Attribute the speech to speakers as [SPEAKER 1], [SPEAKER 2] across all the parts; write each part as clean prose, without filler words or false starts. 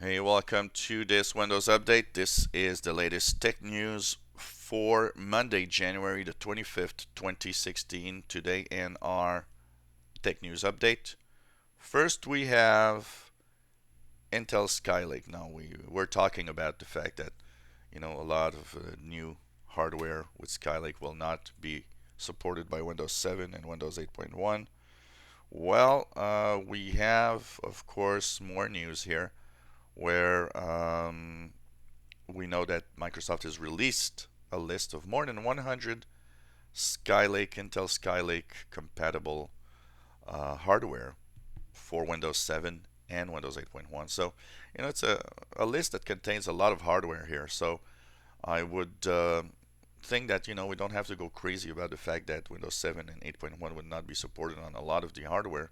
[SPEAKER 1] Hey, welcome to this Windows update. This is the latest tech news for Monday, January the 25th, 2016. Today in our tech news update. First, we have Intel Skylake. Now, we're talking about the fact that, a lot of new hardware with Skylake will not be supported by Windows 7 and Windows 8.1. Well, we have, of course, more news here where we know that Microsoft has released a list of more than 100 Intel Skylake compatible hardware for Windows 7 and Windows 8.1. So, it's a list that contains a lot of hardware here. So, I would think that, we don't have to go crazy about the fact that Windows 7 and 8.1 would not be supported on a lot of the hardware.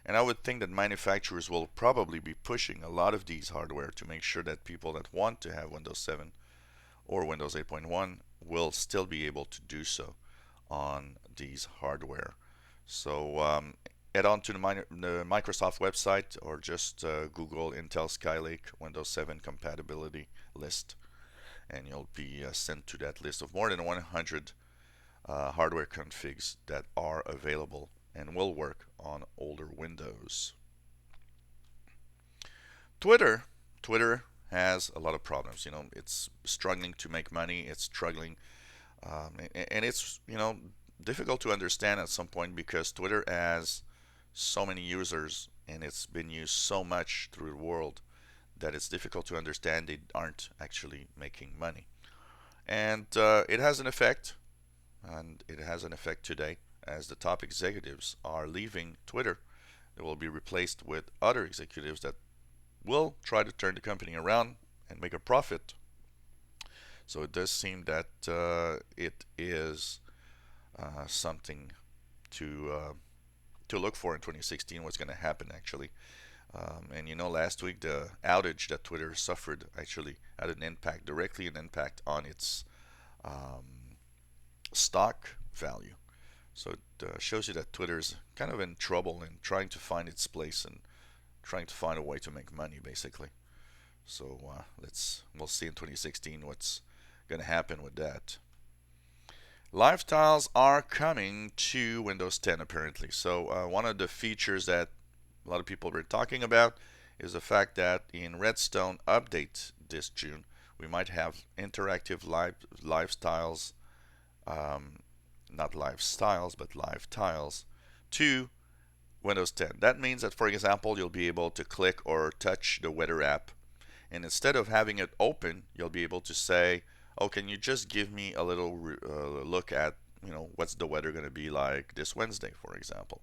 [SPEAKER 1] And I would think that manufacturers will probably be pushing a lot of these hardware to make sure that people that want to have Windows 7 or Windows 8.1 will still be able to do so on these hardware. So head on to the Microsoft website or just Google Intel Skylake Windows 7 compatibility list, and you'll be sent to that list of more than 100 hardware configs that are available and will work on older Windows. Twitter has a lot of problems. It's struggling to make money. It's struggling, and it's difficult to understand at some point because Twitter has so many users and it's been used so much through the world that it's difficult to understand they aren't actually making money. And it has an effect, and it has an effect today as the top executives are leaving Twitter. They will be replaced with other executives that will try to turn the company around and make a profit. So it does seem that it is something to look for in 2016. What's going to happen actually? And last week the outage that Twitter suffered actually had an impact, directly an impact on its stock value. So it shows you that Twitter's kind of in trouble and trying to find its place and trying to find a way to make money, basically. So we'll see in 2016 what's going to happen with that. Live tiles are coming to Windows 10 apparently. So one of the features that a lot of people were talking about is the fact that in Redstone update this June, we might have interactive live tiles, not live styles, but live tiles to Windows 10. That means that, for example, you'll be able to click or touch the weather app, and instead of having it open, you'll be able to say, oh, can you just give me a little look at, what's the weather going to be like this Wednesday, for example.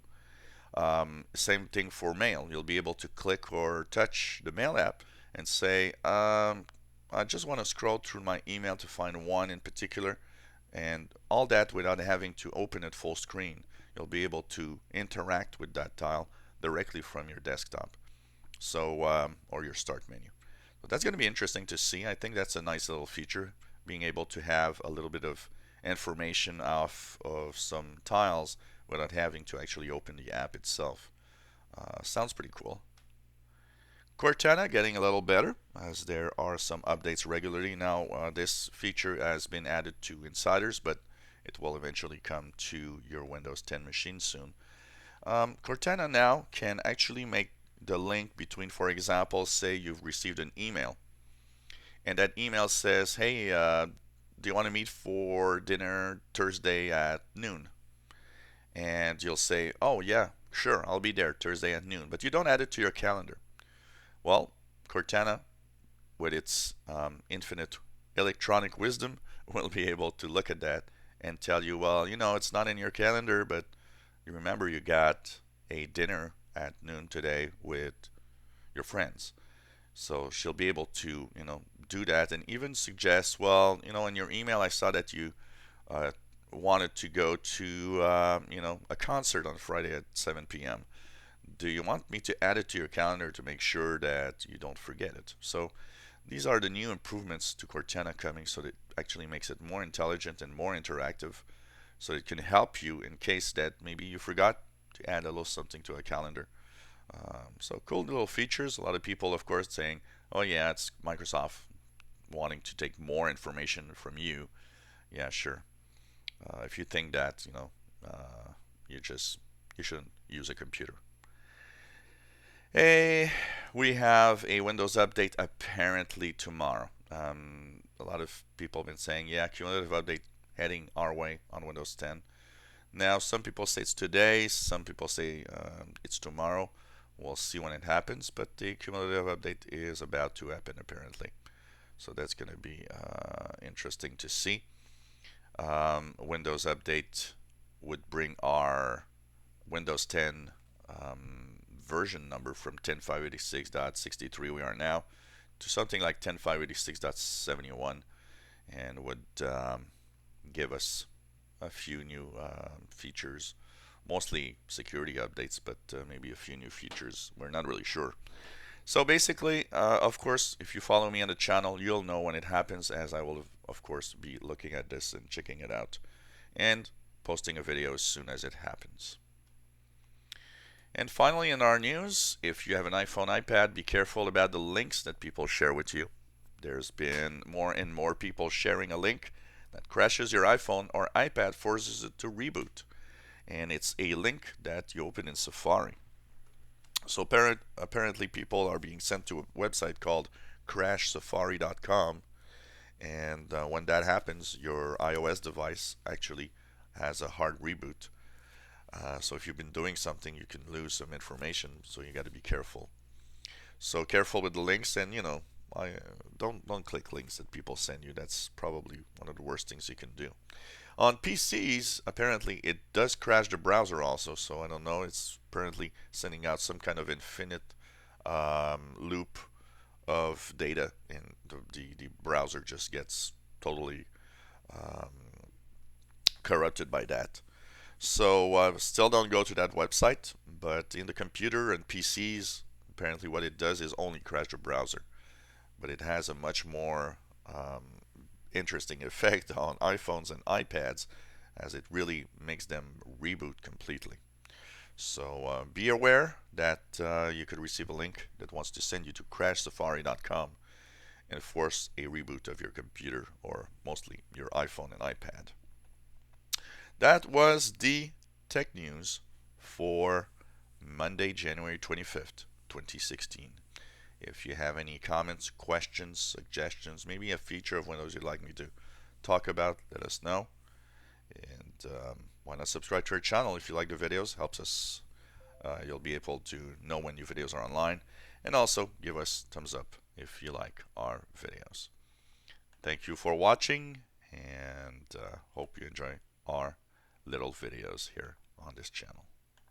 [SPEAKER 1] Same thing for mail. You'll be able to click or touch the mail app and say, I just want to scroll through my email to find one in particular, and all that without having to open it full screen. You'll be able to interact with that tile directly from your desktop, or your start menu. So that's going to be interesting to see. I think that's a nice little feature, being able to have a little bit of information of some tiles without having to actually open the app itself. Sounds pretty cool. Cortana getting a little better as there are some updates regularly. Now this feature has been added to insiders, but it will eventually come to your Windows 10 machine soon. Cortana now can actually make the link between, for example, say you've received an email and that email says, hey, do you want to meet for dinner Thursday at noon? And you'll say, oh yeah, sure, I'll be there Thursday at noon, but you don't add it to your calendar. Well, Cortana, with its infinite electronic wisdom, will be able to look at that and tell you, well, it's not in your calendar, but you remember you got a dinner at noon today with your friends. So she'll be able to, do that and even suggest, well, in your email I saw that you wanted to go to, a concert on Friday at 7 p.m. Do you want me to add it to your calendar to make sure that you don't forget it? So these are the new improvements to Cortana coming, so that it actually makes it more intelligent and more interactive, so it can help you in case that maybe you forgot to add a little something to a calendar. So cool little features. A lot of people, of course, saying, Oh yeah, it's Microsoft wanting to take more information from you. Yeah, sure. If you think that, you just you shouldn't use a computer. Hey, we have a Windows update apparently tomorrow. A lot of people have been saying, yeah, cumulative update heading our way on Windows 10. Now, some people say it's today, some people say it's tomorrow. We'll see when it happens, but the cumulative update is about to happen apparently. So that's going to be interesting to see. Windows update would bring our Windows 10 version number from 10.586.63 we are now to something like 10.586.71, and would give us a few new features, mostly security updates, but maybe a few new features. We're not really sure. So basically, of course, if you follow me on the channel, you'll know when it happens, as I will, of course, be looking at this and checking it out and posting a video as soon as it happens. And finally, in our news, if you have an iPhone, iPad, be careful about the links that people share with you. There's been more and more people sharing a link that crashes your iPhone or iPad, forces it to reboot. And it's a link that you open in Safari. So apparently people are being sent to a website called crashsafari.com, and when that happens, your iOS device actually has a hard reboot. So if you've been doing something, you can lose some information. So you got to be careful. So careful with the links, and I don't click links that people send you. That's probably one of the worst things you can do. On PCs, apparently it does crash the browser also. So I don't know. It's apparently sending out some kind of infinite loop of data, and the browser just gets totally um, corrupted by that. So still don't go to that website, but in the computer and PCs, apparently what it does is only crash the browser. But it has a much more interesting effect on iPhones and iPads, as it really makes them reboot completely. So be aware that you could receive a link that wants to send you to crashsafari.com and force a reboot of your computer, or mostly your iPhone and iPad. That was the tech news for Monday, January 25th, 2016. If you have any comments, questions, suggestions, maybe a feature of Windows you'd like me to talk about, let us know. And why not subscribe to our channel if you like the videos? Helps us. You'll be able to know when new videos are online. And also give us thumbs up if you like our videos. Thank you for watching, and hope you enjoy our little videos here on this channel.